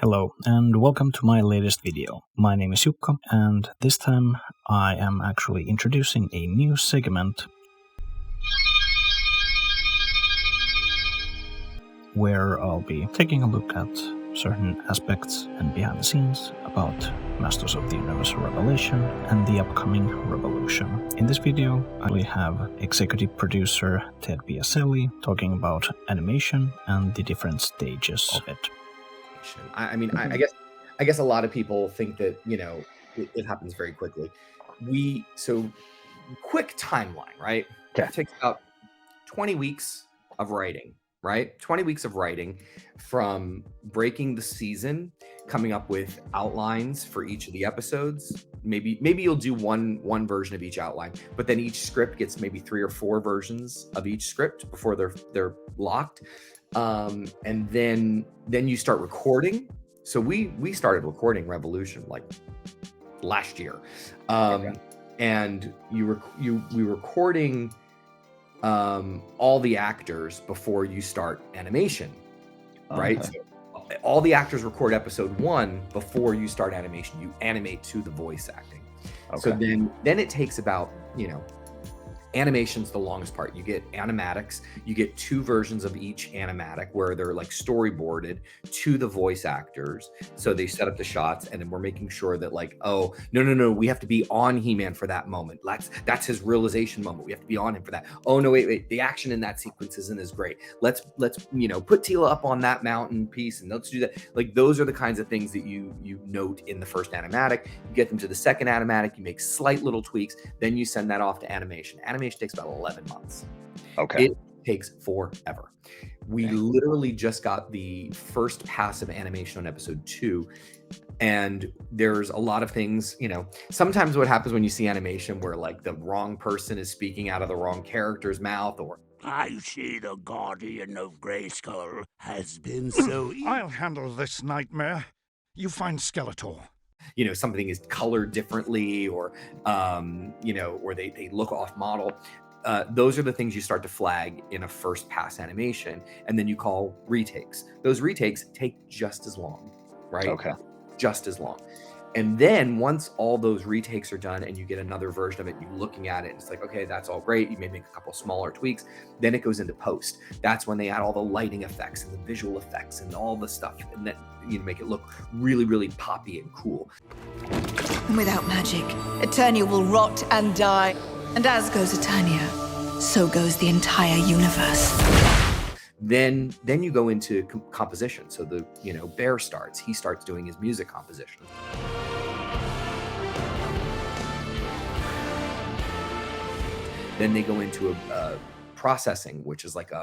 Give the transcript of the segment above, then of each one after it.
Hello, and welcome to my latest video. My name is Jukka, and this time I am actually introducing a new segment where I'll be taking a look at certain aspects and behind the scenes about Masters of the Universe Revelation and the upcoming Revolution. In this video, I have executive producer Ted Biaselli talking about animation and the different stages of it. I guess a lot of people think that, it happens very quickly. Quick timeline, right? Okay. It takes about 20 weeks of writing, right? 20 weeks of writing from breaking the season, coming up with outlines for each of the episodes. Maybe you'll do one version of each outline, but then each script gets maybe 3 or 4 versions of each script before they're locked. And then you start recording. So we started recording Revolution like last year. And we recording all the actors before you start animation, right? Okay. So all the actors record episode 1 before you start animation. You animate to the voice acting. Okay. So then it takes about, animation's the longest part. You get animatics. You get 2 versions of each animatic where they're like storyboarded to the voice actors. So they set up the shots, and then we're making sure that like, oh, no, we have to be on He-Man for that moment. That's his realization moment. We have to be on him for that. Oh no, wait, the action in that sequence isn't as great. Let's put Teela up on that mountain piece, and let's do that. Like those are the kinds of things that you note in the first animatic. You get them to the second animatic. You make slight little tweaks. Then you send that off to animation. Animation takes about 11 months. Okay. It takes forever. We literally just got the first pass of animation on episode 2, and there's a lot of things, sometimes what happens when you see animation where like the wrong person is speaking out of the wrong character's mouth, or I see the Guardian of Grayskull has been so I'll handle this nightmare. You find Skeletor. Something is colored differently, or or they look off model. Those are the things you start to flag in a first pass animation, and then you call retakes. Those retakes take just as long, right? Okay. Just as long. And then once all those retakes are done and you get another version of it, you're looking at it, and it's like, okay, that's all great. You may make a couple smaller tweaks. Then it goes into post. That's when they add all the lighting effects and the visual effects and all the stuff, and then make it look really, really poppy and cool. Without magic, Eternia will rot and die. And as goes Eternia, so goes the entire universe. Then you go into composition. So the Bear starts. He starts doing his music composition. Then they go into a processing, which is like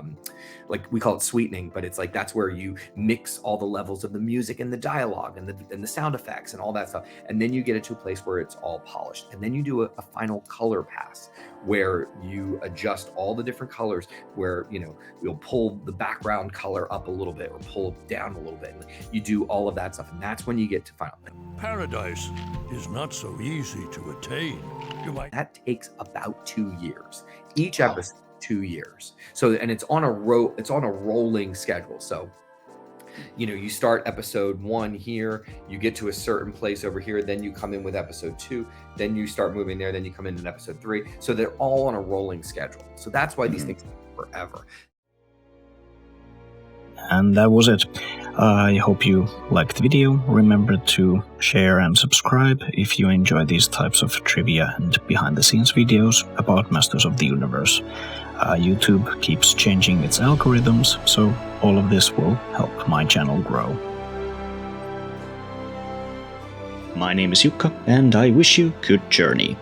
we call it sweetening, but it's like that's where you mix all the levels of the music and the dialogue and the sound effects and all that stuff, and then you get it to a place where it's all polished, and then you do a final color pass where you adjust all the different colors, where you'll pull the background color up a little bit or pull it down a little bit. You do all of that stuff, and that's when you get to final. Paradise is not so easy to attain. That takes about 2 years. Each episode, 2 years. So, and it's on a rolling schedule. So, you start episode 1 here, you get to a certain place over here, then you come in with episode 2, then you start moving there, then you come in episode 3. So they're all on a rolling schedule. So that's why these things take forever. And that was it. I hope you liked the video. Remember to share and subscribe if you enjoy these types of trivia and behind-the-scenes videos about Masters of the Universe. YouTube keeps changing its algorithms, so all of this will help my channel grow. My name is Jukka, and I wish you good journey.